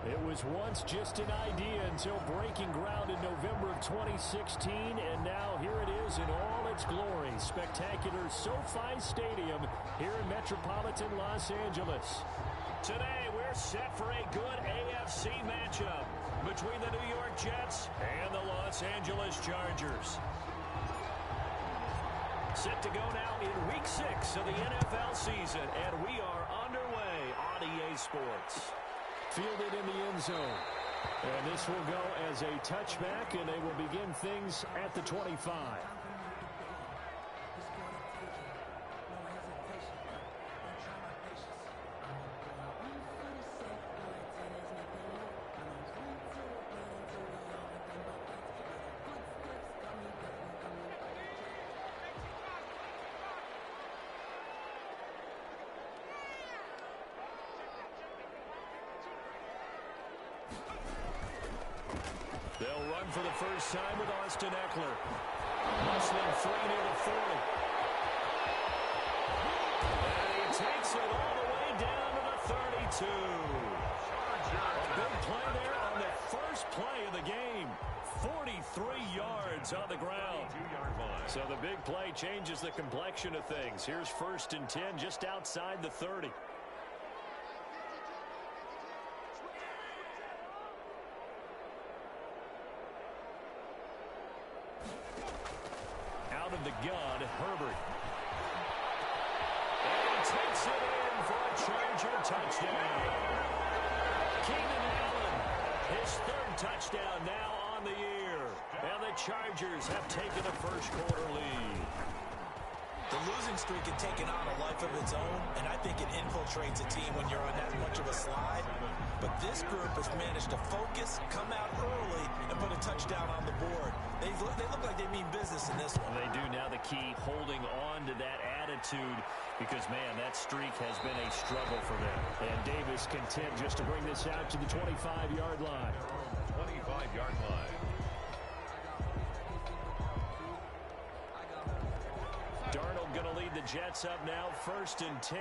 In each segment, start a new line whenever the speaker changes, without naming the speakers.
It was once just an idea until breaking ground in November of 2016, and now here it is in all its glory. Spectacular SoFi Stadium here in metropolitan Los Angeles. Today we're set for a good AFC matchup between the New York Jets and the Los Angeles Chargers. Set to go now in Week 6 of the NFL season, and we are underway on EA Sports. Fielded in the end zone. And this will go as a touchback, and they will begin things at the 25. They'll run for the first time with Austin Eckler. Muslim free near the 40. And he takes it all the way down to the 32. A big play there on the first play of the game. 43 yards on the ground. So the big play changes the complexion of things. Here's 1st and 10 just outside the 30. Out of the gun, Herbert. And he takes it in for a Charger touchdown. Keenan Allen, his 3rd touchdown now on the year. And the Chargers have taken a first-quarter lead.
The losing streak had taken on a life of its own, and I think it infiltrates a team when you're on that much of a slide. But this group has managed to focus, come out early, and put a touchdown on the board. They look like they mean business in this one.
They do. Now the key, holding on to that attitude, because, man, that streak has been a struggle for them. And Davis content just to bring this out to the 25-yard line.
25-yard line.
Darnold going to lead the Jets up now, 1st and 10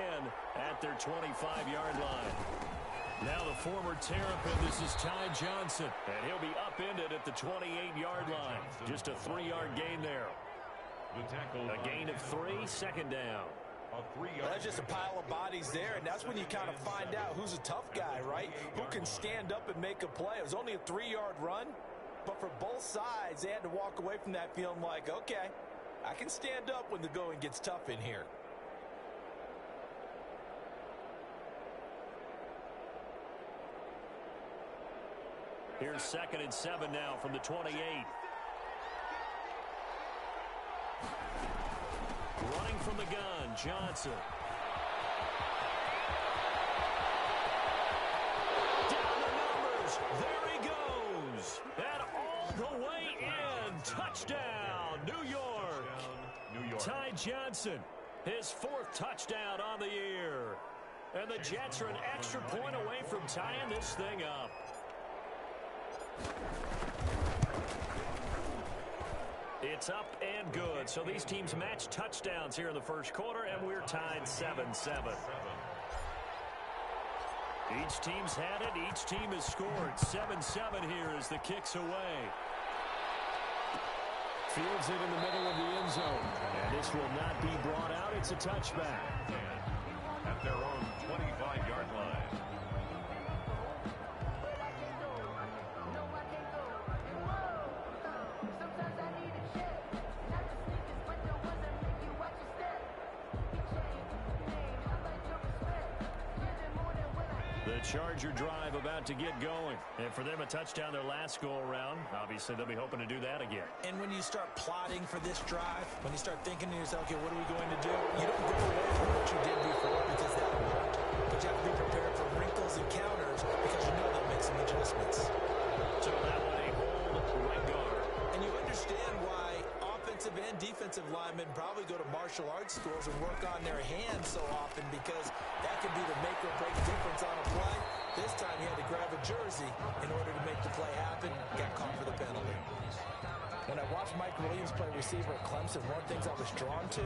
at their 25-yard line. Now the former Terrapin, this is Ty Johnson, and he'll be upended at the 28-yard line. Just a 3-yard gain there. A gain of 3, 2nd down.
That's just a pile of bodies there, and that's when you kind of find out who's a tough guy, right? Who can stand up and make a play. It was only a 3-yard run, but for both sides, they had to walk away from that feeling like, okay, I can stand up when the going gets tough in here.
Here's 2nd and 7 now from the 28. Running from the gun, Johnson. Down the numbers. There he goes. And all the way in. Touchdown, New York. Ty Johnson, his 4th touchdown on the year. And the Jets are an extra point away from tying this thing up. It's up and good. So these teams match touchdowns here in the first quarter, and we're tied 7-7. Each team's had it. Each team has scored. 7-7 here as the kick's away. Fields it in the middle of the end zone. And this will not be brought out. It's a touchback.
At their own 25-yard line.
The Charger drive about to get going. And for them, a touchdown their last go-around. Obviously, they'll be hoping to do that again.
And when you start plotting for this drive, when you start thinking to yourself, okay, what are we going to do? You don't go away from what you did before because that worked. But you have to be prepared for wrinkles and counters because you know they'll make some adjustments.
So that one, a hold right guard.
And you understand why offensive and defensive linemen probably go to martial arts schools and work on their hands so often, because that could be the make or break difference on a play. This time he had to grab a jersey in order to make the play happen. Got caught for the penalty. When I watch Mike Williams played receiver at Clemson, one of the things I was drawn to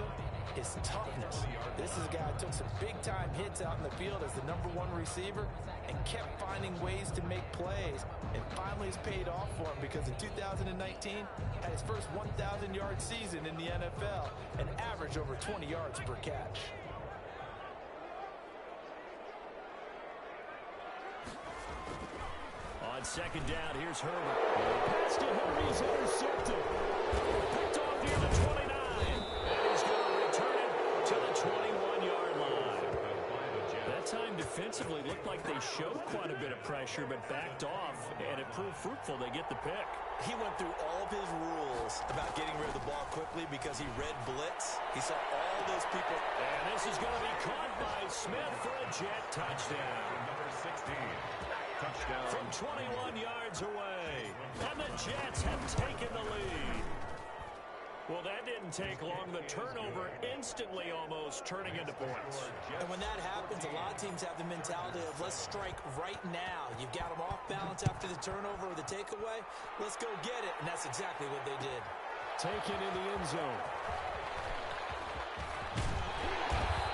is toughness. This is a guy who took some big-time hits out in the field as the #1 receiver and kept finding ways to make plays, and finally it's paid off for him because in 2019 had his first 1,000-yard season in the NFL and averaged over 20 yards per catch.
On second down, here's Herbert. Pass to Henry is intercepted. Picked off near the 29. And he's going to return it to the 21-yard line. That time defensively looked like they showed quite a bit of pressure, but backed off, and it proved fruitful. They get the pick.
He went through all of his rules about getting rid of the ball quickly because he read blitz. He saw all those people.
And this is going to be caught by Smith for a jet touchdown.
Number 16. Touchdown.
From 21 yards away. And the Jets have taken the lead. Well, that didn't take long. The turnover instantly almost turning into points.
And when that happens, a lot of teams have the mentality of let's strike right now. You've got them off balance after the turnover or the takeaway. Let's go get it. And that's exactly what they did.
Taken in the end zone.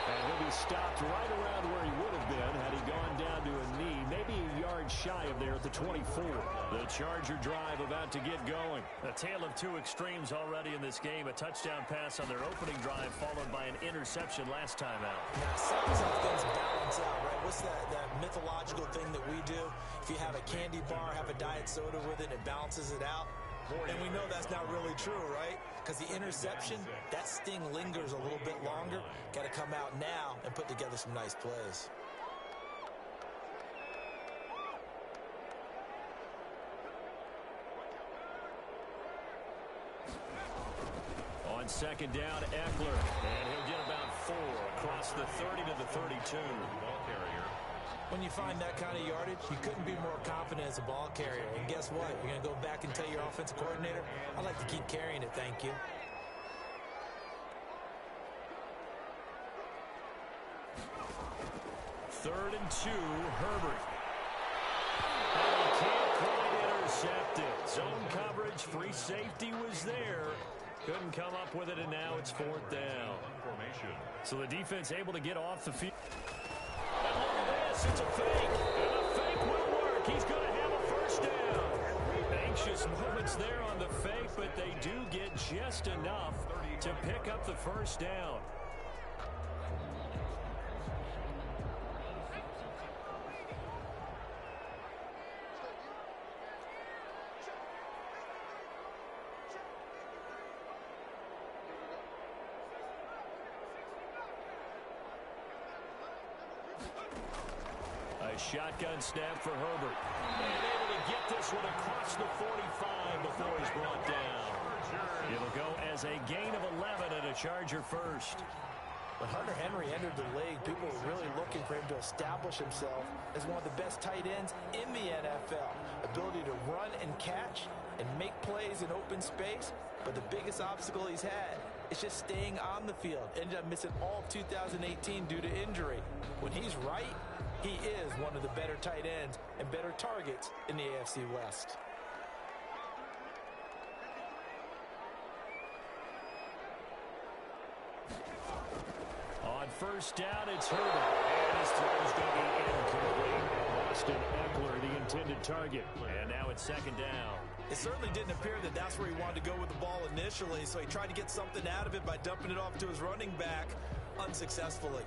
And he'll be stopped right around where he would have been had he gone down to a knee, maybe a yard shy of there at the 24. The Charger drive about to get going. A tale of two extremes already in this game. A touchdown pass on their opening drive followed by an interception last time out.
Now, sounds like things balance out, right? What's that mythological thing that we do? If you have a candy bar, have a diet soda with it, it balances it out. And we know that's not really true, right? Because the interception, that sting lingers a little bit longer. Got to come out now and put together some nice plays.
On second down, Eckler. And he'll get about 4 across the 30 to the 32.
Ball carrier.
When you find that kind of yardage, you couldn't be more confident as a ball carrier. And guess what? You're going to go back and tell your offensive coordinator, I'd like to keep carrying it, thank you.
Third and 2, Herbert. And he can't quite intercept it. Zone coverage, free safety was there. Couldn't come up with it, and now it's 4th down.
Formation.
So the defense able to get off the field. And look at this, it's a fake. And the fake will work. He's going to have a first down. Anxious moments there on the fake, but they do get just enough to pick up the first down. Shotgun snap for Herbert. And able to get this one across the 45 before he's brought down. It'll go as a gain of 11 and a Charger first.
When Hunter Henry entered the league, people were really looking for him to establish himself as one of the best tight ends in the NFL. Ability to run and catch and make plays in open space. But the biggest obstacle he's had is just staying on the field. Ended up missing all of 2018 due to injury. When he's right, he is one of the better tight ends and better targets in the AFC West.
On first down, it's Herbert. And his throw is going to be incomplete. Austin Eckler, the intended target. And now it's second down.
It certainly didn't appear that that's where he wanted to go with the ball initially, so he tried to get something out of it by dumping it off to his running back unsuccessfully.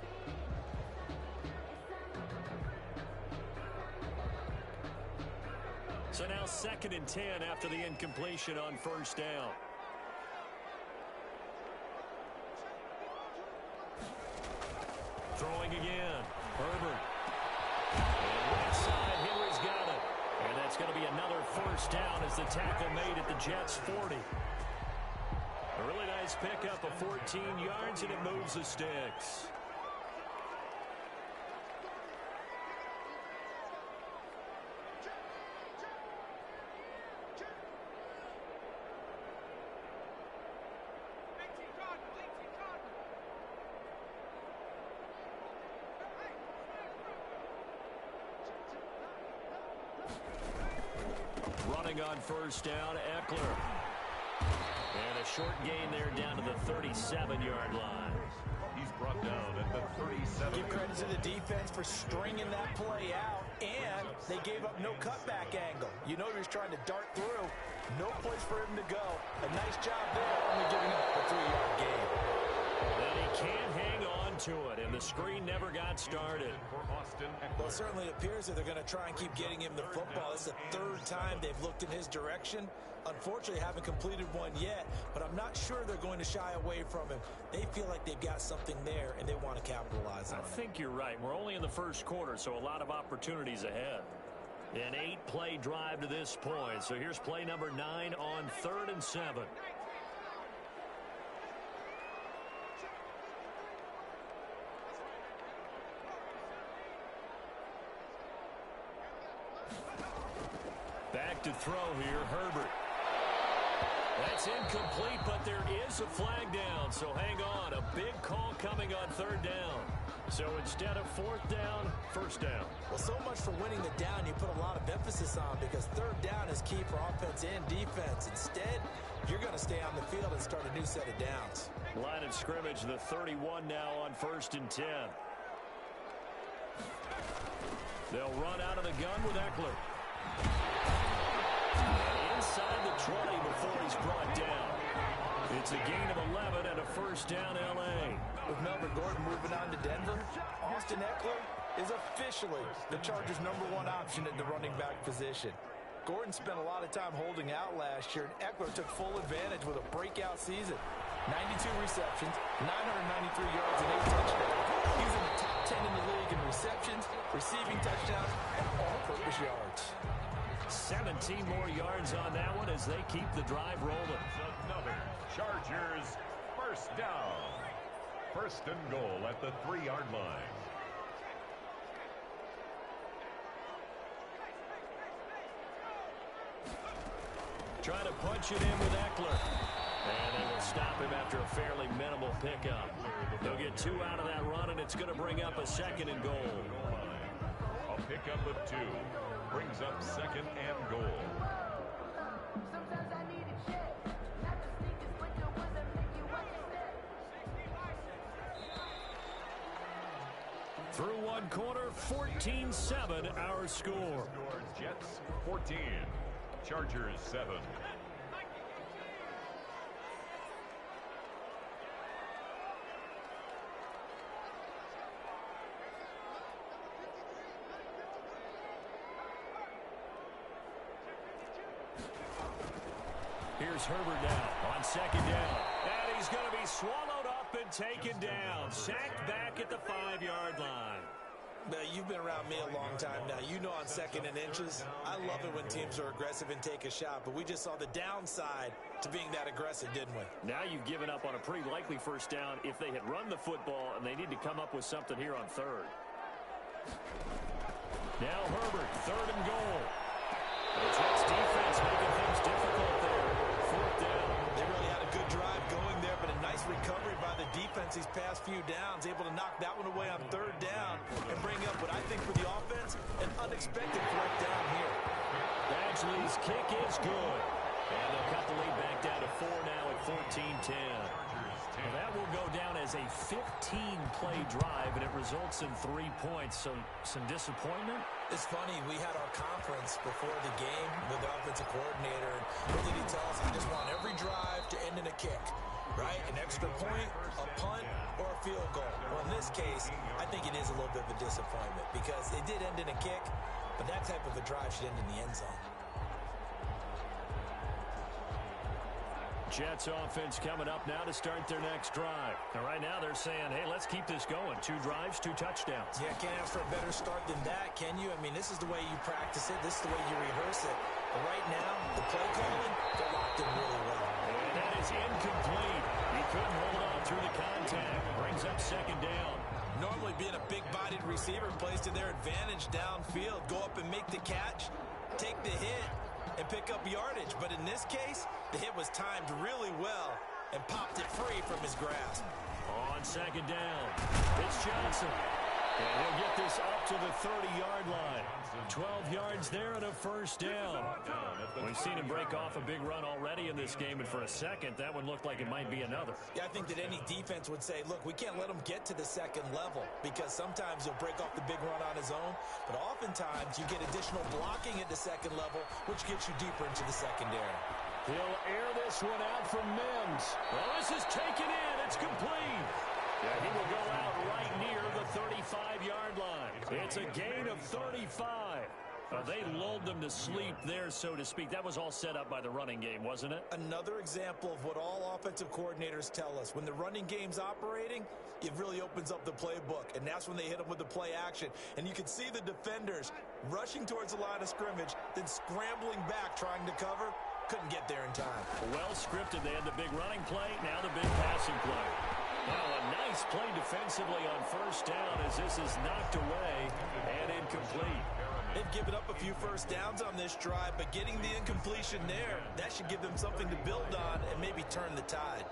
So now 2nd and 10 after the incompletion on first down. Throwing again. Herbert. And left side, Henry's got it. And that's going to be another first down as the tackle made at the Jets' 40. A really nice pickup of 14 yards, and it moves the sticks. Running on first down, Eckler. And a short gain there down to the 37-yard line.
He's brought down at the 37.
Give credit to the defense for stringing that play out, and they gave up no cutback angle. You know he was trying to dart through. No place for him to go. A nice job there, only giving up a 3-yard gain.
And he can't hang on to it, and the screen never got started.
Well, it certainly appears that they're going to try and keep getting him the football. It's the third time they've looked in his direction. Unfortunately, haven't completed one yet, but I'm not sure they're going to shy away from him. They feel like they've got something there, and they want to capitalize on it.
I think you're right. We're only in the first quarter, so a lot of opportunities ahead. An 8-play drive to this point. So here's play number 9 on 3rd and 7. Back to throw here, Herbert. That's incomplete, but there is a flag down, so hang on. A big call coming on 3rd down. So instead of 4th down, 1st down.
Well, so much for winning the down you put a lot of emphasis on, because 3rd down is key for offense and defense. Instead, you're going to stay on the field and start a new set of downs.
Line of scrimmage, the 31 now on 1st and 10. They'll run out of the gun with Eckler. Inside the 20 before he's brought down. It's a gain of 11 and a 1st down L.A.
With Melvin Gordon moving on to Denver, Austin Eckler is officially the Chargers' #1 option at the running back position. Gordon spent a lot of time holding out last year, and Eckler took full advantage with a breakout season. 92 receptions, 993 yards, and 8 touchdowns. He's in the top 10 in the league in receptions, receiving touchdowns, and all-purpose yards.
17 more yards on that one as they keep the drive rolling.
Another Chargers 1st down. 1st and goal at the 3-yard line.
Trying to punch it in with Eckler. And they will stop him after a fairly minimal pickup. They'll get 2 out of that run, and it's going to bring up a 2nd and goal.
A pickup of 2 brings up 2nd and goal.
Through one quarter, 14-7 our score.
Jets 14, Chargers 7.
Here's Herbert now on 2nd down. And he's going to be swallowed up and taken down. Sacked back at the 5-yard line.
Now, you've been around me a long time now. You know on 2nd and inches, I love it when teams are aggressive and take a shot. But we just saw the downside to being that aggressive, didn't we?
Now you've given up on a pretty likely 1st down if they had run the football, and they need to come up with something here on 3rd. Now Herbert, 3rd and goal. The Jets defense making things difficult there. 4th down.
They really had a good drive going there, but a nice recovery by the defense these past few downs, able to knock that one away on 3rd down and bring up what I think for the offense, an unexpected 4th down here.
Badgley's kick is good. And they'll cut the lead back down to 4 now at 14-10. Well, that will go down as a 15-play drive, and it results in 3 points. So some disappointment.
It's funny, we had our conference before the game with the offensive coordinator, and what did he tell us? I just want every drive to end in a kick, right? An extra point, a punt, or a field goal. Well, in this case, I think it is a little bit of a disappointment because it did end in a kick, but that type of a drive should end in the end zone.
Jets offense coming up now to start their next drive. And right now they're saying, hey, let's keep this going. 2 drives, 2 touchdowns.
Yeah, can't ask for a better start than that, can you? I mean, this is the way you practice it. This is the way you rehearse it. But right now, the play calling, they're locked in really well.
And that is incomplete. He couldn't hold on through the contact. Brings up 2nd down.
Normally being a big-bodied receiver plays to their advantage downfield. Go up and make the catch, take the hit, and pick up yardage. But in this case, the hit was timed really well and popped it free from his grasp.
On 2nd down, it's Johnson. And he'll get this up to the 30-yard line. 12 yards there and a first down. We've seen him break off a big run already in this game, and for a second, that one looked like it might be another.
Yeah, I think that any defense would say, look, we can't let him get to the second level because sometimes he'll break off the big run on his own, but oftentimes you get additional blocking at the second level, which gets you deeper into the secondary.
He'll air this one out from Mims. Well, this is taken in. It's complete. Yeah, he will go out right near the 35-yard line. It's a gain of 35. They lulled them to sleep there, so to speak. That was all set up by the running game, wasn't it?
Another example of what all offensive coordinators tell us. When the running game's operating, it really opens up the playbook, and that's when they hit them with the play action. And you can see the defenders rushing towards the line of scrimmage, then scrambling back trying to cover. Couldn't get there in time.
Well scripted. They had the big running play, now the big passing play. Now a nice play defensively on first down as this is knocked away and incomplete.
They've given up a few first downs on this drive, but getting the incompletion there, that should give them something to build on and maybe turn the tide.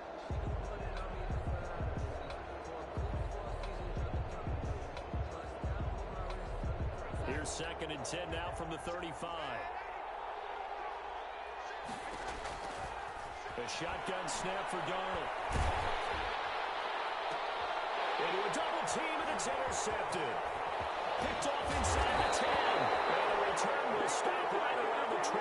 Here's 2nd and 10 now from the 35. A shotgun snap for Darnold. Into a double team, and it's intercepted. Picked off inside the 10. And the return will stop right around the 25.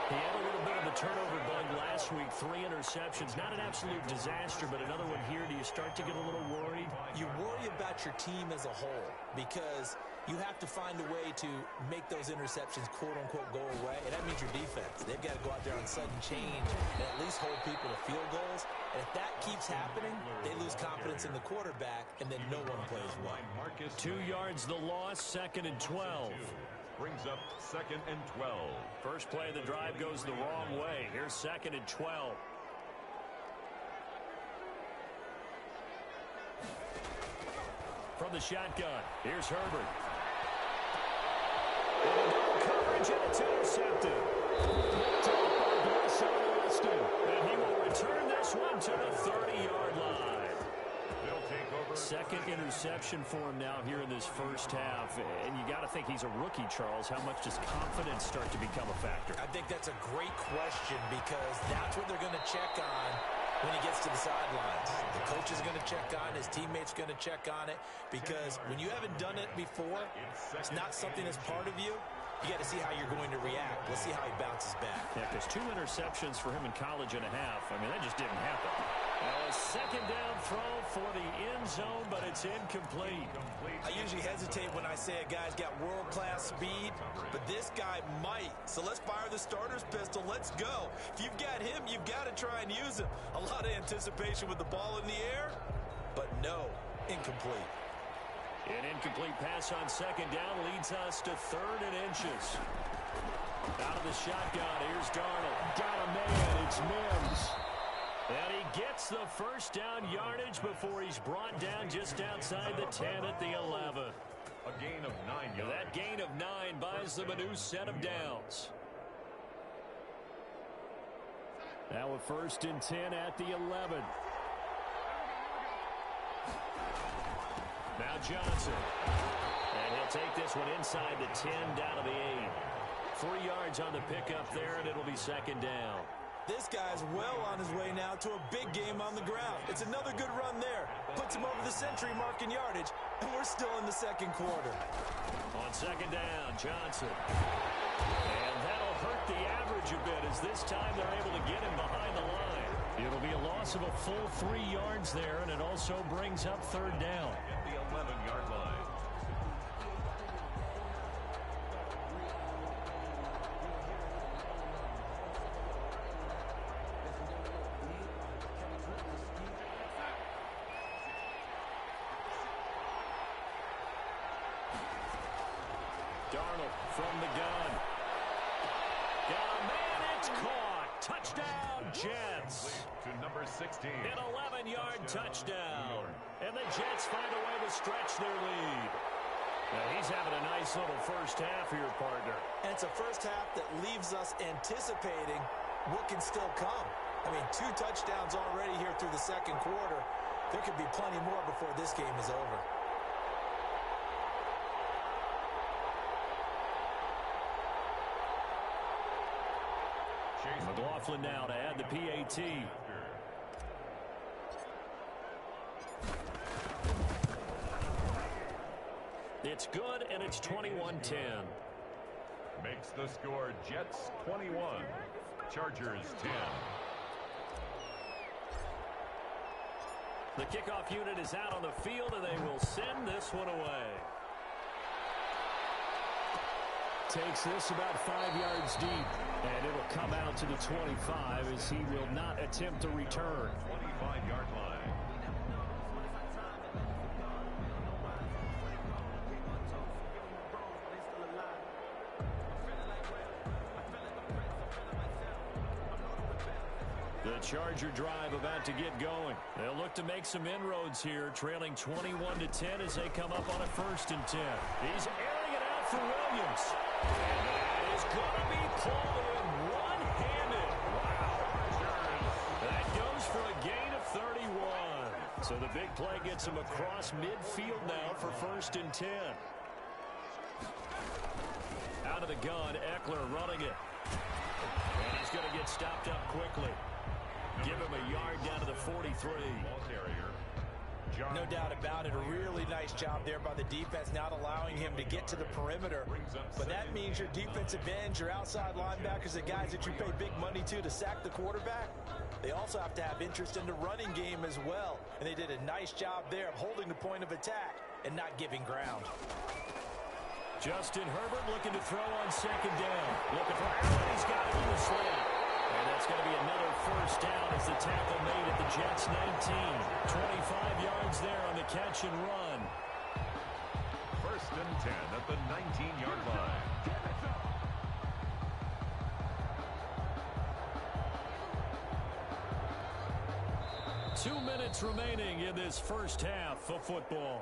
He had a little bit of a turnover bug last week. 3 interceptions. Not an absolute disaster, but another one here. Do you start to get a little worried?
You worry about your team as a whole because you have to find a way to make those interceptions, quote-unquote, go away. And that means your defense. They've got to go out there on sudden change and at least hold people to field goals. And if that keeps happening, they lose confidence in the quarterback, and then no one plays well.
2 yards the loss, 2nd and 12.
Brings up 2nd and 12.
First play of the drive goes the wrong way. Here's 2nd and 12. From the shotgun, here's Herbert. Coverage, and it's intercepted. And he will return this one to the 30-yard line.
They'll take over.
2nd interception for him now here in this first half. And you got to think he's a rookie, Charles. How much does confidence start to become a factor?
I think that's a great question because that's what they're going to check on when he gets to the sidelines. The coach is going to check on, his teammates are going to check on it, because when you haven't done it before, it's not something that's part of you. You got to see how you're going to react. Let's see how he bounces back.
Yeah, because 2 interceptions for him in college and a half. I mean, that just didn't happen. Now a 2nd down throw for the end zone, but it's incomplete.
I usually hesitate when I say a guy's got world-class speed, but this guy might. So let's fire the starter's pistol. Let's go. If you've got him, you've got to try and use him. A lot of anticipation with the ball in the air, but no, incomplete.
An incomplete pass on 2nd down leads us to 3rd and inches. Out of the shotgun, here's Darnold. Got a man, it's Mims. And he gets the first down yardage before he's brought down just outside the 10 at the 11.
A gain of 9 yards.
That gain of 9 buys them a new set of downs. Now a 1st and 10 at the 11. Now Johnson. And he'll take this one inside the 10 down to the 8. 3 yards on the pickup there, and it'll be 2nd down.
This guy's well on his way now to a big game on the ground. It's another good run there. Puts him over the century mark in yardage, and we're still in the 2nd quarter.
On 2nd down, Johnson. And that'll hurt the average a bit as this time they're able to get him behind the line. It'll be a loss of a full 3 yards there, and it also brings up 3rd down.
At the 11-yard line.
Darnold from the gun. Got a man, it's caught. Touchdown, Jets.
To number 16.
An 11-yard touchdown. And the Jets find a way to stretch their lead. Now he's having a nice little first half here, partner.
And it's a first half that leaves us anticipating what can still come. I mean, 2 touchdowns already here through the 2nd quarter. There could be plenty more before this game is over.
McLaughlin now to add the PAT. It's good, and it's 21-10.
Makes the score Jets 21, Chargers 10.
The kickoff unit is out on the field, and they will send this one away. Takes this about 5 yards deep, and it'll come out to the 25 as he will not attempt a return.
25-yard line.
The Charger drive about to get going. They'll look to make some inroads here, trailing 21-10 as they come up on a 1st and 10. He's airing it out for Williams. And that is going to be pulled in one-handed. Wow. That goes for a gain of 31. So the big play gets him across midfield now for 1st and 10. Out of the gun, Eckler running it. And he's going to get stopped up quickly. Give him a yard down to the 43.
No doubt about it. A really nice job there by the defense, not allowing him to get to the perimeter. But that means your defensive ends, your outside linebackers, the guys that you pay big money to sack the quarterback, they also have to have interest in the running game as well. And they did a nice job there of holding the point of attack and not giving ground.
Justin Herbert looking to throw on 2nd down. Looking for Allen. He's got it in the slant. And that's going to be another 1st down as the tackle made at the Jets 19. 25 yards there on the catch and run.
1st and 10 at the 19-yard line.
Two minutes remaining in this first half of football.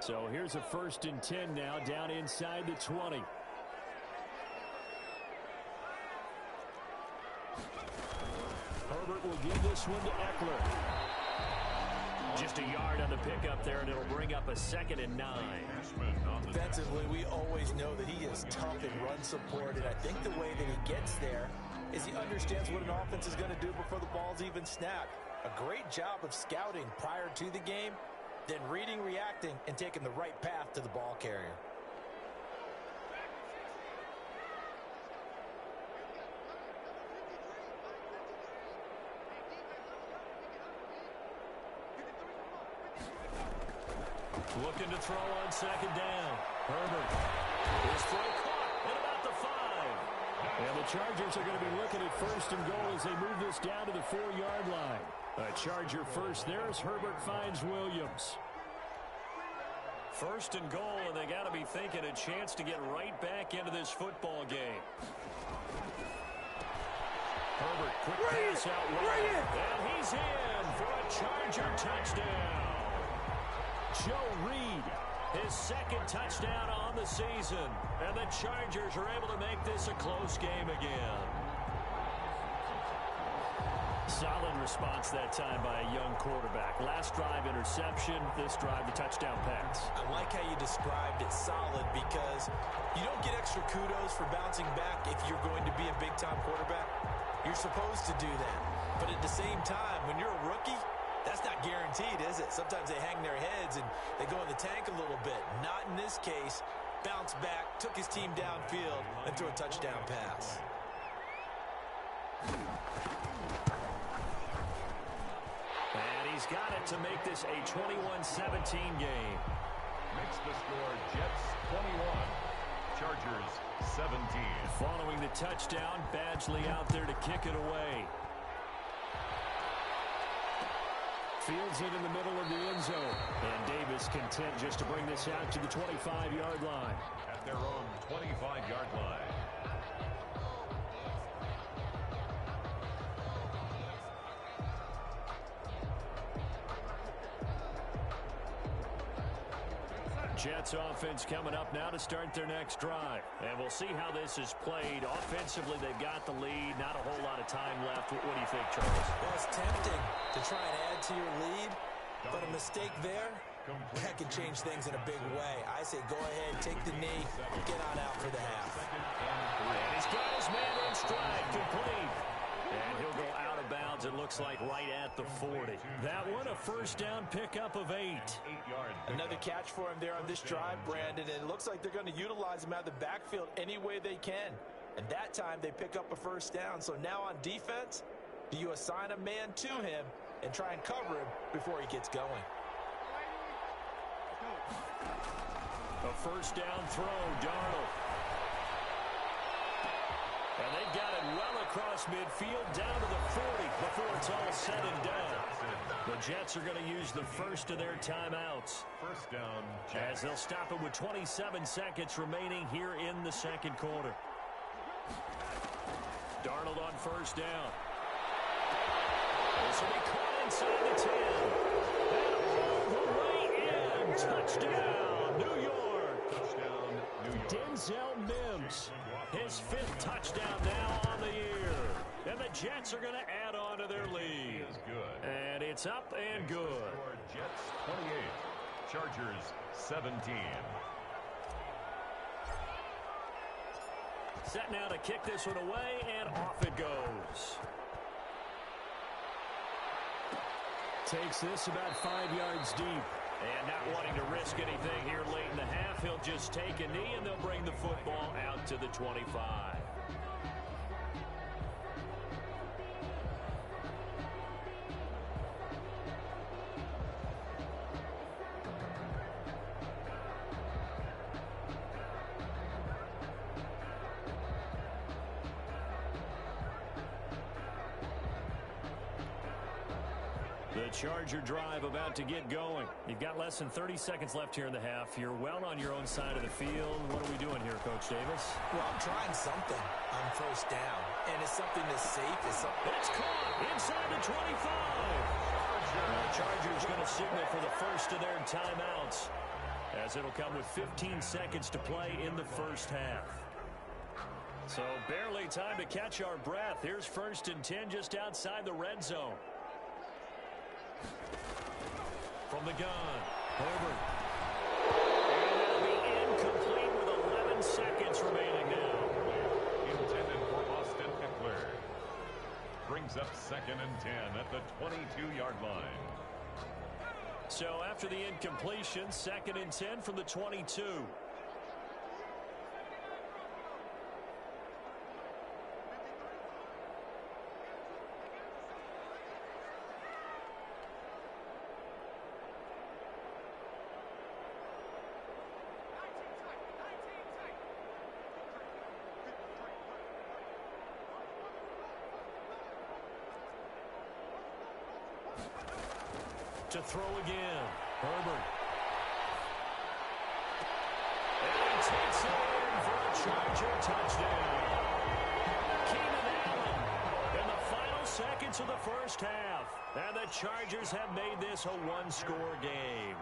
So here's a 1st and 10 now, down inside the 20. Herbert will give this one to Eckler. Just a yard on the pickup there, and it'll bring up a 2nd and 9.
Defensively, we always know that he is tough in run support, and I think the way that he gets there is he understands what an offense is going to do before the ball's even snapped. A great job of scouting prior to the game, then reading, reacting, and taking the right path to the ball carrier.
Looking to throw on 2nd down. Herbert. His throw caught at about the 5. And the Chargers are going to be looking at 1st and goal as they move this down to the 4-yard line. A Charger first there as Herbert finds Williams. 1st and goal, and they got to be thinking a chance to get right back into this football game. Herbert, quick pass out wide. And he's in for a Charger touchdown. Joe Reed, his 2nd touchdown on the season. And the Chargers are able to make this a close game again. Solid response that time by a young quarterback. Last drive, interception. This drive, the touchdown pass.
I like how you described it, solid, because you don't get extra kudos for bouncing back if you're going to be a big-time quarterback. You're supposed to do that. But at the same time, when you're a rookie, that's not guaranteed, is it? Sometimes they hang their heads and they go in the tank a little bit. Not in this case. Bounced back, took his team downfield, and threw a touchdown pass.
And he's got it to make this a 21-17 game.
Makes the score Jets 21, Chargers 17.
Following the touchdown, Badgley out there to kick it away. Fields it in the middle of the end zone. And Davis content just to bring this out to the 25-yard line.
At their own 25-yard line.
Jets offense coming up now to start their next drive. And we'll see how this is played. Offensively, they've got the lead. Not a whole lot of time left. What do you think, Charles?
Well, it's tempting to try and add to your lead, but a mistake there That can change things in a big way. I say go ahead, take the knee, get on out for the half.
And he's got his man in stride, complete. And he'll go out of bounds, it looks like, right at the 40. That one, a first down pickup of 8.
Another catch for him there on this drive, Brandon. And it looks like they're going to utilize him out of the backfield any way they can. And that time, they pick up a first down. So now on defense, do you assign a man to him and try and cover him before he gets going?
A first down throw, Darnold. And they've got it well across midfield, down to the 40 before it's all said and done. The Jets are going to use the first of their timeouts.
First down,
as they'll stop it with 27 seconds remaining here in the second quarter. Darnold on first down. This will be caught inside the 10. And all the way in. Touchdown, New York.
touchdown, New York.
Denzel Mims, his 5th touchdown now on the year. And the Jets are going to add on to their lead.
Is good.
And it's up and good.
Score Jets 28, Chargers 17.
Set now to kick this one away, and off it goes. Takes this about 5 yards deep. And not wanting to risk anything here late in the half, he'll just take a knee, and they'll bring the football out to the 25. The Charger drive about to get going. You've got less than 30 seconds left here in the half. You're well on your own side of the field. What are we doing here, Coach Davis?
Well, I'm trying something on first down, and it's something that's safe.
It's caught inside the 25. The Chargers going to signal for the first of their timeouts, as it'll come with 15 seconds to play in the first half. So barely time to catch our breath. Here's 1st and 10 just outside the red zone. From the gun, Herbert. And it'll be incomplete with 11 seconds remaining now.
Intended for Austin Eckler. Brings up 2nd and 10 at the 22-yard line.
So after the incompletion, 2nd and 10 from the 22. To throw again, Herbert. And he takes it in for a Charger touchdown. Keenan Allen in the final seconds of the first half. And the Chargers have made this a one-score game.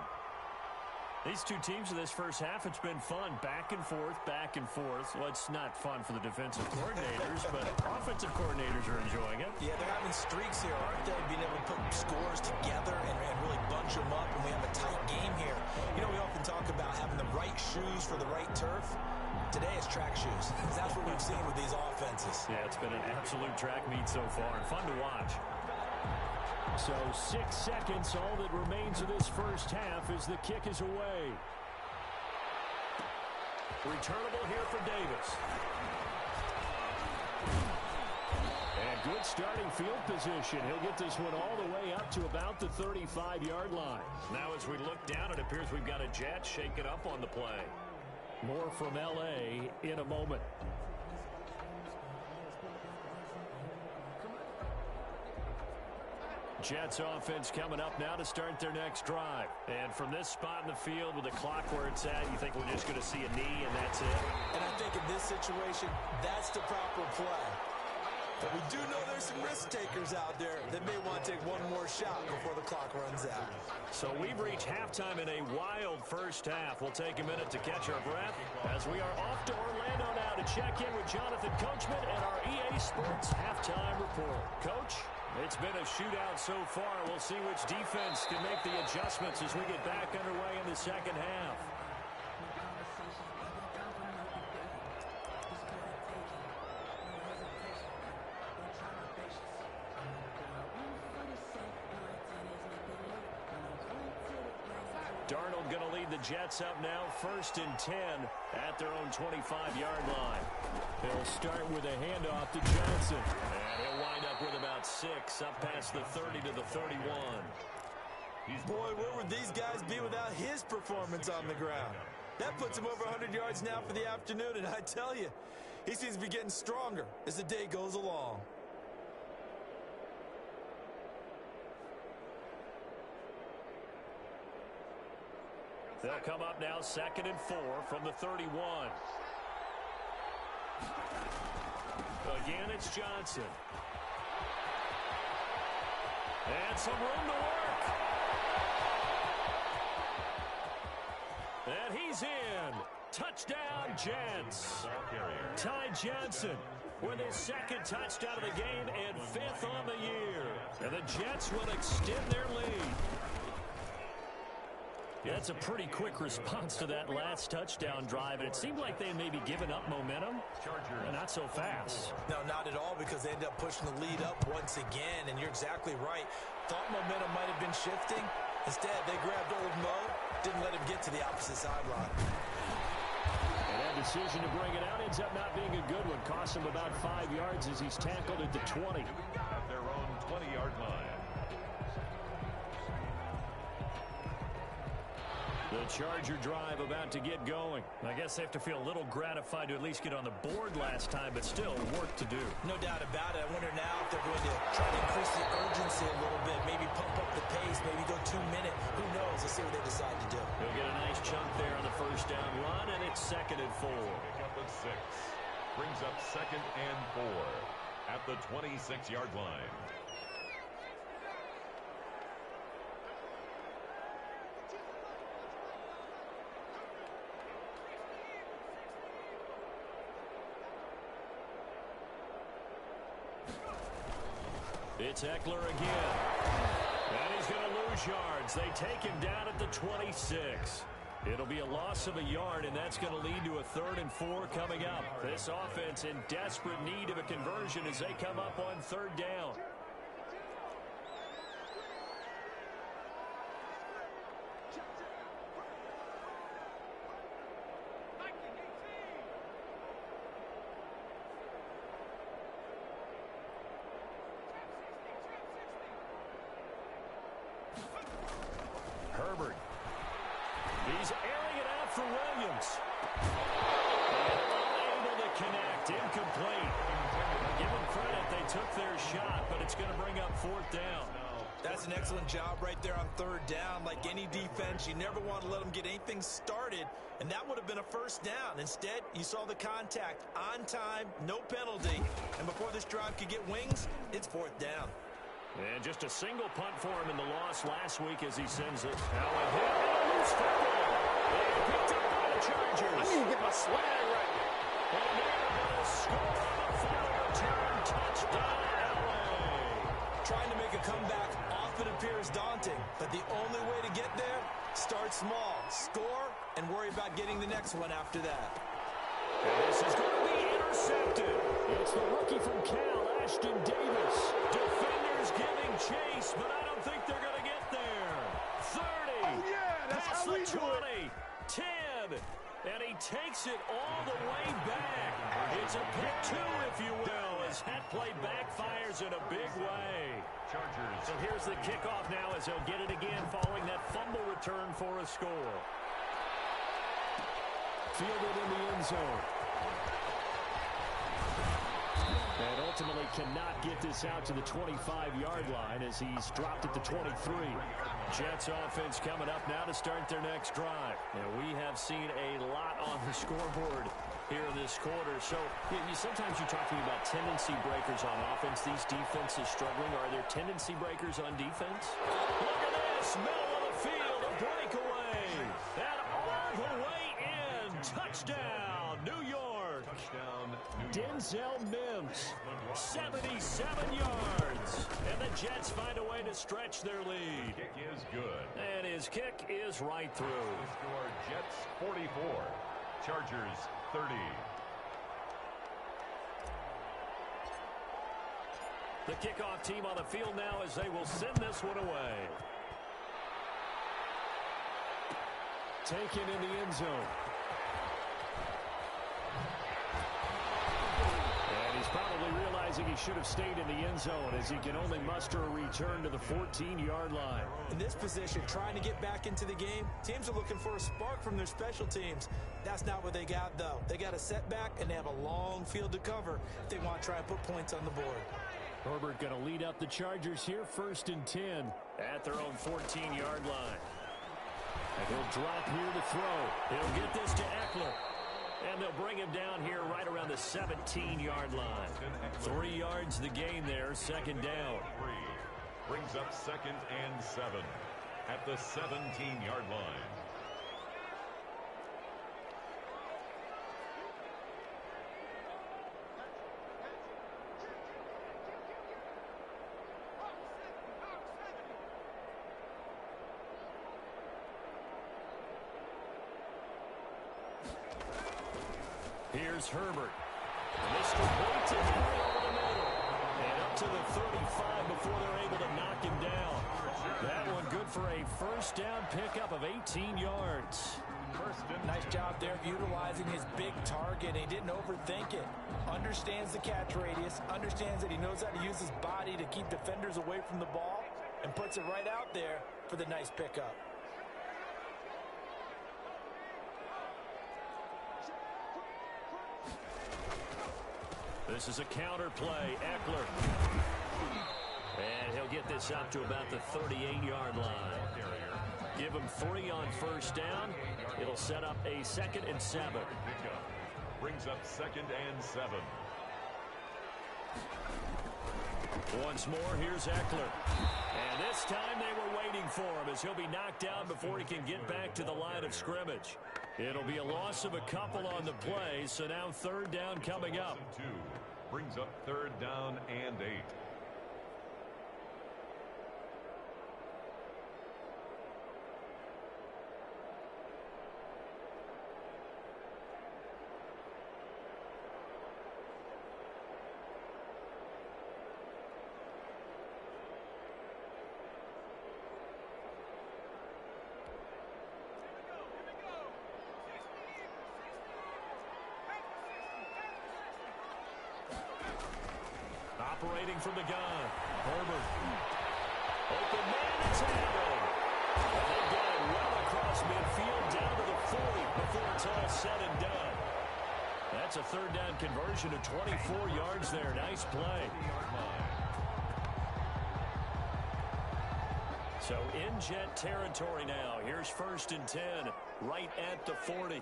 These two teams in this first half, it's been fun. Back and forth, back and forth. Well, it's not fun for the defensive coordinators, but offensive coordinators are enjoying it.
Yeah, they're having streaks here, aren't they? Being able to put scores together and really bunch them up, and we have a tight game here. You know, we often talk about having the right shoes for the right turf. Today it's track shoes. That's what we've seen with these offenses.
Yeah, it's been an absolute track meet so far, and fun to watch. So 6 seconds, all that remains of this first half as the kick is away. Returnable here for Davis. And good starting field position. He'll get this one all the way up to about the 35-yard line. Now as we look down, it appears we've got a Jet shaken up on the play. More from L.A. in a moment. Jets offense coming up now to start their next drive. And from this spot in the field with the clock where it's at, you think we're just going to see a knee and that's it?
And I think in this situation, that's the proper play. But we do know there's some risk takers out there that may want to take one more shot before the clock runs out.
So we've reached halftime in a wild first half. We'll take a minute to catch our breath as we are off to Orlando now to check in with Jonathan Coachman and our EA Sports Halftime Report. Coach? It's been a shootout so far. We'll see which defense can make the adjustments as we get back underway in the second half. Darnold going to lead the Jets up now, 1st and 10 at their own 25-yard line. They'll start with a handoff to Johnson. And he'll wind up with about 6 up past the 30 to the 31.
Boy, where would these guys be without his performance on the ground? That puts him over 100 yards now for the afternoon, and I tell you, he seems to be getting stronger as the day goes along.
They'll come up now 2nd and 4 from the 31. Again, it's Johnson. And some room to work. And he's in. Touchdown, Jets. Ty Johnson with his 2nd touchdown of the game and 5th on the year. And the Jets will extend their lead. Yeah, that's a pretty quick response to that last touchdown drive, and it seemed like they had maybe given up momentum. Not so fast.
No, not at all, because they ended up pushing the lead up once again, and you're exactly right. Thought momentum might have been shifting. Instead, they grabbed old Mo, didn't let him get to the opposite sideline.
And that decision to bring it out ends up not being a good one. Cost him about 5 yards as he's tackled at the 20.
At their own 20-yard line.
The Charger drive about to get going. I guess they have to feel a little gratified to at least get on the board last time, but still work to do.
No doubt about it. I wonder now if they're going to try to increase the urgency a little bit, maybe pump up the pace, maybe go 2 minute. Who knows? Let's see what they decide to do.
They'll get a nice chunk there on the 1st down run, and it's 2nd and 4.
Pick up a 6. Brings up 2nd and 4 at the 26-yard line.
It's Eckler again. And he's going to lose yards. They take him down at the 26. It'll be a loss of a yard, and that's going to lead to a 3rd and 4 coming up. This offense in desperate need of a conversion as they come up on 3rd down. Herbert. He's airing it out for Williams. Unable to connect. Incomplete. Give them credit. They took their shot, but it's going to bring up 4th down.
That's an excellent job right there on 3rd down. Like any defense, you never want to let them get anything started, and that would have been a 1st down. Instead, you saw the contact on time, no penalty, and before this drive could get wings, it's 4th down.
And just a single punt for him in the loss last week as he sends it. Now a hit and a loose football. And picked up by the Chargers.
I need to get my swag right.
And they're going to score on the final return. Touchdown, LA.
Trying to make a comeback often appears daunting, but the only way to get there, start small, score, and worry about getting the next one after that.
And this is going to be intercepted. It's the rookie from Cal, Ashton Davis. Defenders giving chase, but I don't think they're going to get there. 30.
Oh, yeah, that's
past
how we
the
do
20. 10. And he takes it all the way back. It's a pick 2, if you will, as that play backfires in a big way.
Chargers.
So here's the kickoff now as they'll get it again following that fumble return for a score. Fielded in the end zone. And ultimately cannot get this out to the 25-yard line as he's dropped at the 23. Jets offense coming up now to start their next drive. And we have seen a lot on the scoreboard here in this quarter. So sometimes you talk to me about tendency breakers on offense. These defenses struggling. Are there tendency breakers on defense? Look at this. Middle of the field. A breakaway. And all the way in. Touchdown, New York.
Touchdown, New York.
Denzel Mims, 77 yards. And the Jets find a way to stretch their lead.
Kick is good.
And his kick is right through.
The score, Jets 44, Chargers 30.
The kickoff team on the field now as they will send this one away. Taken in the end zone. And he's probably realizing he should have stayed in the end zone as he can only muster a return to the 14-yard line.
In this position, trying to get back into the game, teams are looking for a spark from their special teams. That's not what they got, though. They got a setback, and they have a long field to cover if they want to try and put points on the board.
Herbert going to lead up the Chargers here, 1st and 10 at their own 14-yard line. And he'll drop here to throw. He'll get this to Eckler. And they'll bring him down here right around the 17-yard line. 3 yards the gain there, 2nd down.
Brings up 2nd and 7 at the 17-yard line.
Here's Herbert. Mr. Boyd to Henry over the middle. And up to the 35 before they're able to knock him down. That one good for a 1st down pickup of 18 yards.
Nice job there of utilizing his big target. He didn't overthink it. Understands the catch radius. Understands that he knows how to use his body to keep defenders away from the ball. And puts it right out there for the nice pickup.
This is a counter play. Eckler. And he'll get this up to about the 38-yard line. Give him 3 on 1st down. It'll set up a 2nd and 7.
Brings up 2nd and 7.
Once more, here's Eckler. And this time they were waiting for him as he'll be knocked down before he can get back to the line of scrimmage. It'll be a loss of a couple on the play, so now 3rd down coming up.
Brings up 3rd down and 8.
Operating from the gun. Herbert. Open man, it's Henry. And they get it well across midfield down to the 40 before it's all said and done. That's a 3rd down conversion of 24 yards there. Nice play. So in Jet territory now. Here's 1st and 10 right at the 40.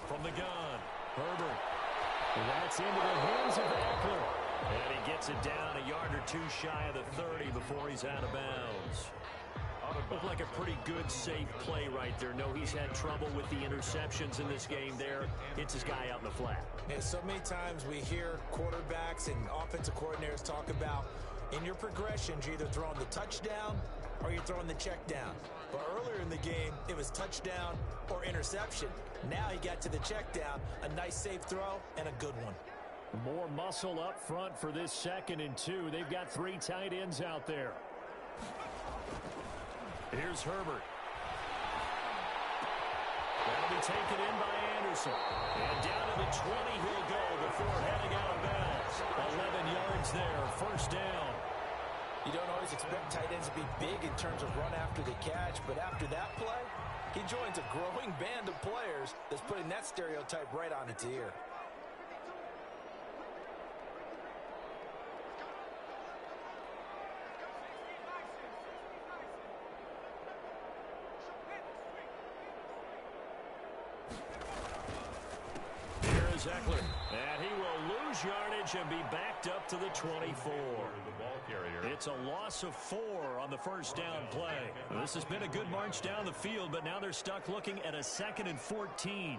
From the gun, Herbert. And that's into the hands of Eckler. And he gets it down a yard or 2 shy of the 30 before he's out of bounds. Looked like a pretty good, safe play right there. No, he's had trouble with the interceptions in this game there. Hits his guy out in the flat.
And so many times we hear quarterbacks and offensive coordinators talk about in your progressions, you're either throwing the touchdown or you're throwing the check down. But earlier in the game, it was touchdown or interception. Now he got to the check down, a nice safe throw, and a good one.
More muscle up front for this 2nd and 2. They've got 3 tight ends out there. Here's Herbert. That'll be taken in by Anderson. And down to the 20 he'll go before heading out of bounds. 11 yards there, 1st down.
You don't always expect tight ends to be big in terms of run after the catch, but after that play, he joins a growing band of players that's putting that stereotype right on its ear.
is Eckler. And he will lose yardage and be backed up to the 24. It's a loss of 4 on the first down play. This has been a good march down the field, but now they're stuck looking at a 2nd and 14.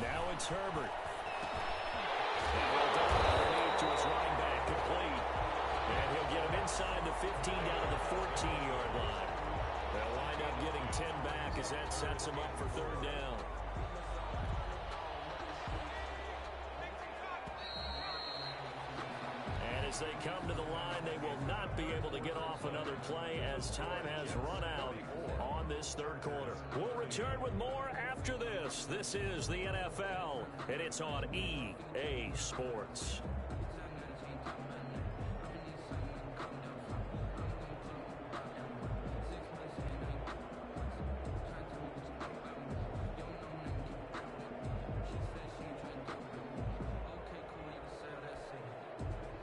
Now it's Herbert. And he'll dump it underneath to his running back, complete. And he'll get him inside the 15 down to the 14-yard line. They'll wind up getting 10 back as that sets him up for 3rd down. And as they come to the line, they will not be able to get off another play as time has run out on this 3rd quarter. We'll return with more after this. This is the NFL, and it's on EA Sports.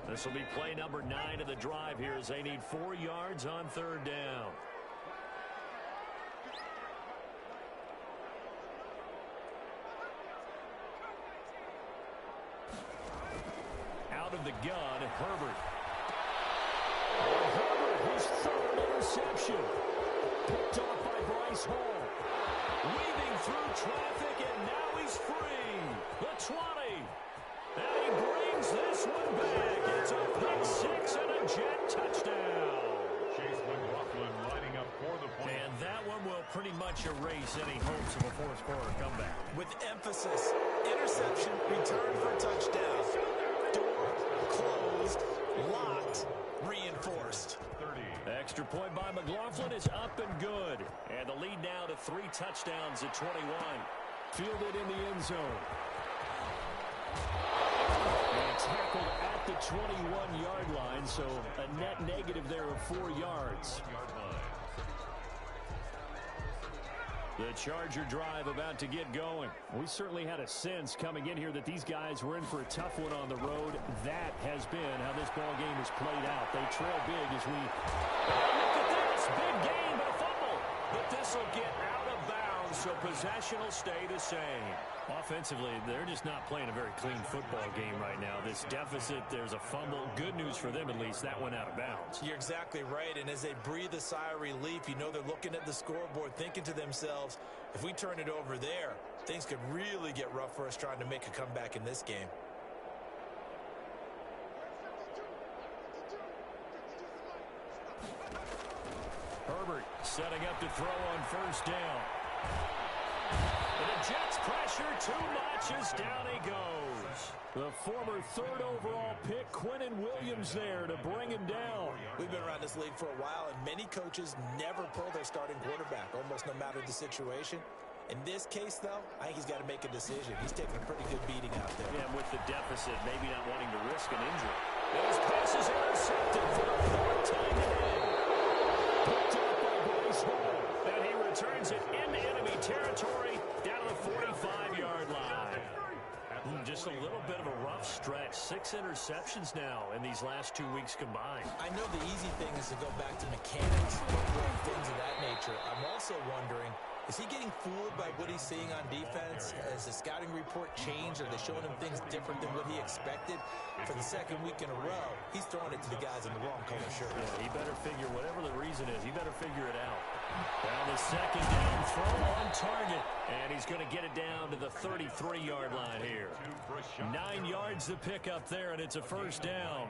This will be play number 9 of the drive here as they need 4 yards on 3rd down. Out of the gun, Herbert. Herbert, his 3rd interception. Picked off by Bryce Hall. Weaving through traffic, and now he's free. The 20. And he brings this one back. It's a pick 6 and a jet touchdown.
Chase McLaughlin lining up for the point.
And that one will pretty much erase any hopes of a 4th quarter comeback.
With emphasis, interception, return for touchdown. Door closed, locked, reinforced.
30.
Extra point by McLaughlin is up and good. And the lead now to 3 touchdowns at 21. Fielded in the end zone. And tackled at the 21-yard line, so a net negative there of 4 yards. The Charger drive about to get going. We certainly had a sense coming in here that these guys were in for a tough one on the road. That has been how this ball game has played out. They trail big as we... look at this! Big gain, but a fumble. But this will get out of bounds, so possession will stay the same. Offensively, they're just not playing a very clean football game right now. This deficit, there's a fumble. Good news for them, at least. That went out of bounds.
You're exactly right, and as they breathe a sigh of relief, you know they're looking at the scoreboard, thinking to themselves, if we turn it over there, things could really get rough for us trying to make a comeback in this game.
Herbert setting up to throw on 1st down. And the Jets pressure too much as down he goes. The former 3rd overall pick, Quinnen Williams, there to bring him down.
We've been around this league for a while, and many coaches never pull their starting quarterback, almost no matter the situation. In this case, though, I think he's got to make a decision. He's taking a pretty good beating out there.
Yeah, with the deficit, maybe not wanting to risk an injury. And his pass is intercepted for the 4th time today. Picked up by Bryce Hall. And he returns it into enemy territory down to the 45-yard line. Just a little bit of a rough stretch. 6 interceptions now in these last 2 weeks combined.
I know the easy thing is to go back to mechanics, footwork, things of that nature. I'm also wondering, is he getting fooled by what he's seeing on defense? Has the scouting report changed? Are they showing him things different than what he expected? For the 2nd week in a row, he's throwing it to the guys in the wrong color shirt.
Yeah, he better figure, whatever the reason is, he better figure it out. Now the 2nd down throw on target. And he's going to get it down to the 33-yard line here. 9 yards to pick up there, and it's a 1st down.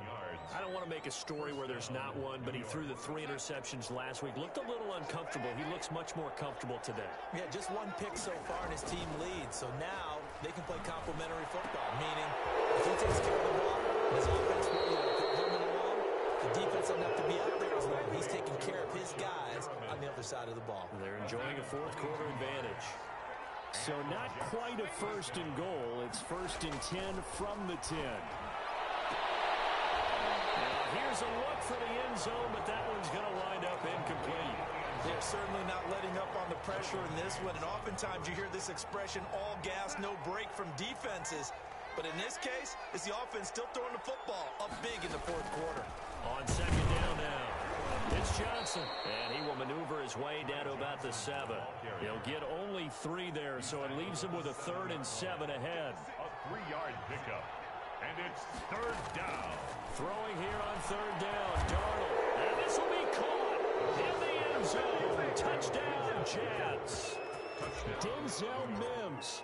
I don't want to make a story where there's not one, but he threw the 3 interceptions last week. Looked a little uncomfortable. He looks much more comfortable today.
Yeah, just 1 pick so far, and his team leads. So now they can play complementary football, meaning if he takes care of the ball, his offense will come humming along. The defense doesn't have to be out there as long. He's taking care of his guys on the other side of the ball.
They're enjoying a 4th quarter advantage. So not quite a 1st and goal. It's 1st and 10 from the 10. Now here's a look for the end zone, but that one's going to wind up incomplete.
They're certainly not letting up on the pressure in this one, and oftentimes you hear this expression, all gas, no break from defenses. But in this case, it's the offense still throwing the football up big in the 4th quarter.
On 2nd down now. It's Johnson. And he will maneuver his way down to about the 7. He'll get only 3 there, so it leaves him with a 3rd and 7 ahead.
A 3-yard pickup. And it's 3rd down.
Throwing here on 3rd down. Darnold. And this will be caught in the end zone. Touchdown, Jets. Denzel Mims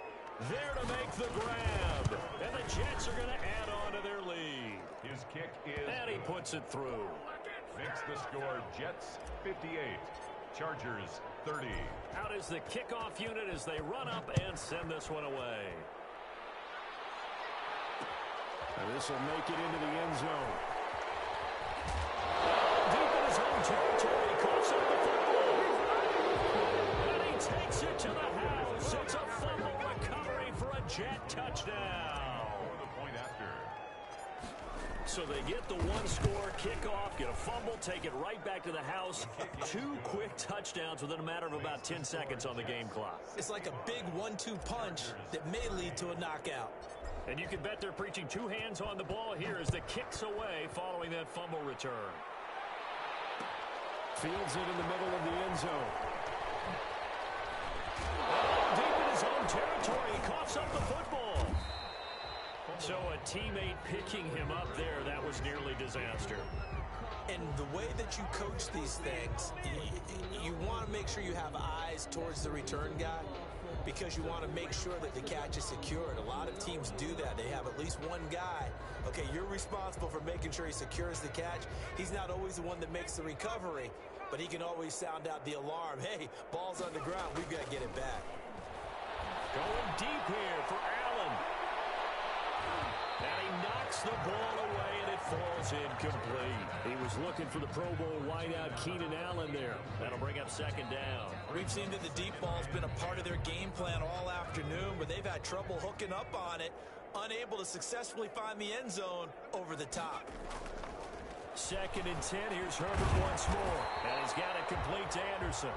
there to make the grab. And the Jets are going to add on to their lead.
His kick is...
And he puts it through.
Makes the score Jets 58. Chargers 30.
Out is the kickoff unit as they run up and send this one away. And this will make it into the end zone. Deep in his own territory, coughs up the football. And he takes it to the house. It's a fumble recovery for a Jet touchdown.
For the point after.
So they get the 1-score kickoff, get a fumble, take it right back to the house. 2 quick touchdowns within a matter of about 10 seconds on the game clock.
It's like a big 1-2 punch that may lead to a knockout.
And you can bet they're preaching 2 hands on the ball here as the kick's away following that fumble return. Fields it in the middle of the end zone. Deep in his own territory, he coughs up the football. So a teammate picking him up there, that was nearly disaster.
And the way that you coach these things, you want to make sure you have eyes towards the return guy because you want to make sure that the catch is secured. A lot of teams do that. They have at least one guy. Okay, you're responsible for making sure he secures the catch. He's not always the one that makes the recovery, but he can always sound out the alarm. Hey, ball's on the ground. We've got to get it back.
Going deep here for Allen. And he knocks the ball away, and it falls incomplete. He was looking for the Pro Bowl wideout Keenan Allen there. That'll bring up 2nd down.
We've seen that the deep ball's been a part of their game plan all afternoon, but they've had trouble hooking up on it, unable to successfully find the end zone over the top.
2nd and 10. Here's Herbert once more. And he's got it complete to Anderson.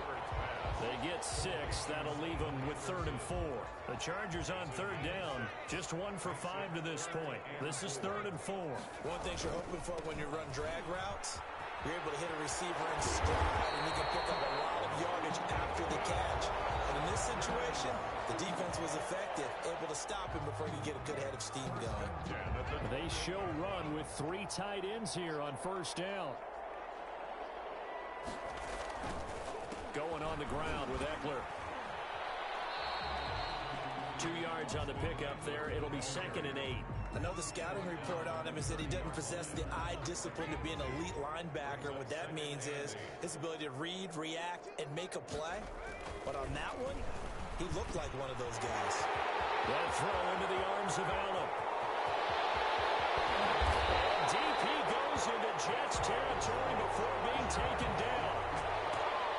They get 6. That'll leave them with 3rd and 4. The Chargers on 3rd down. Just 1 for 5 to this point. This is 3rd and 4.
One thing you're hoping for when you run drag routes, you're able to hit a receiver in stride, and you can pick up a lot of yardage after the catch. And in this situation, the defense was effective, able to stop him before he could get a good head of steam going.
They show run with 3 tight ends here on 1st down. Going on the ground with Eckler. 2 yards on the pickup there. It'll be 2nd and 8.
I know the scouting report on him is that he doesn't possess the eye discipline to be an elite linebacker. What that means is his ability to read, react, and make a play. But on that one, he looked like one of those guys.
That throw into the arms of Allen. And deep he goes into Jets territory before being taken down.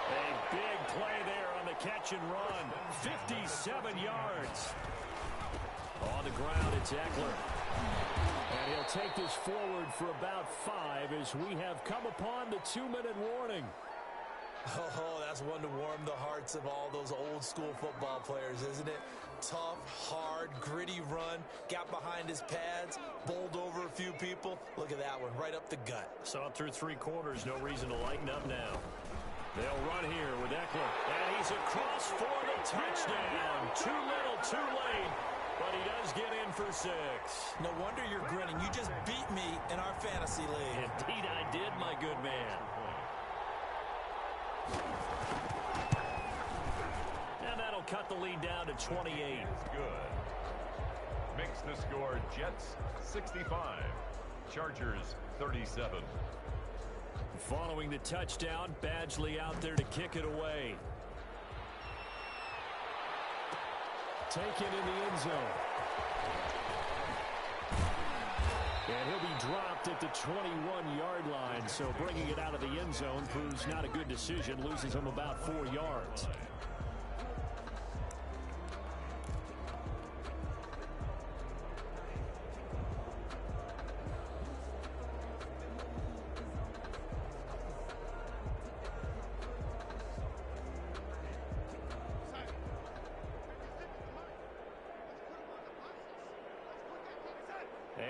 A big play there on the catch and run. 57 yards. On the ground, it's Eckler. And he'll take this forward for about 5 as we have come upon the 2-minute warning.
Oh, that's one to warm the hearts of all those old school football players, isn't it? Tough, hard, gritty run, got behind his pads, bowled over a few people. Look at that one, right up the gut.
Saw through 3 quarters, no reason to lighten up now. They'll run here with Eckler. And he's across for the touchdown. Too little, too late. But he does get in for 6.
No wonder you're grinning. You just beat me in our fantasy league.
Indeed I did, my good man. And that'll cut the lead down to 28.
Good. Makes the score Jets 65. Chargers 37.
Following the touchdown, Badgley out there to kick it away. Taken in the end zone. And he'll be dropped at the 21-yard line, so bringing it out of the end zone proves not a good decision, loses him about 4 yards.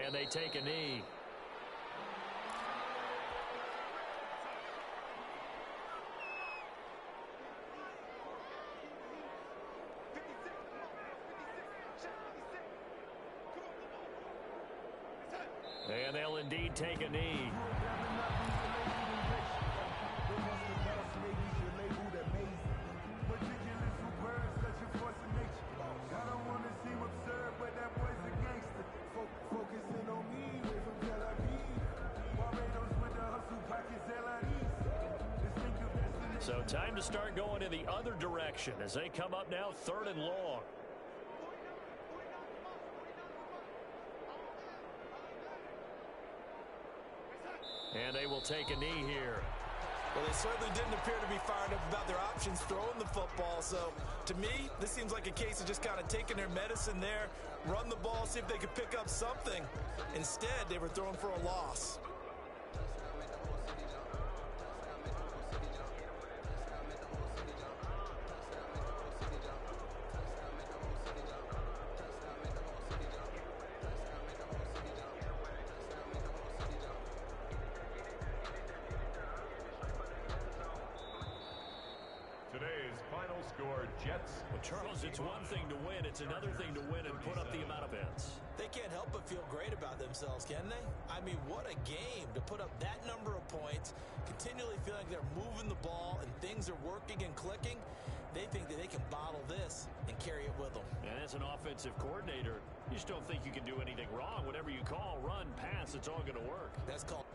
And they take a knee. And they'll indeed take a knee. So time to start going in the other direction as they come up now 3rd and long. And they will take a knee here.
Well, they certainly didn't appear to be fired up about their options throwing the football. So, to me, this seems like a case of just kind of taking their medicine there, run the ball, see if they could pick up something. Instead, they were throwing for a loss.
Today's final score, Jets.
Well, Charles, it's one thing to win. It's another thing to win and put up the amount of points.
They can't help but feel great about themselves, can they? I mean, what a game to put up that number of points, continually feeling like they're moving the ball and things are working and clicking. They think that they can bottle this and carry it with them.
And as an offensive coordinator, you just don't think you can do anything wrong. Whatever you call, run, pass, it's all going to work.
That's called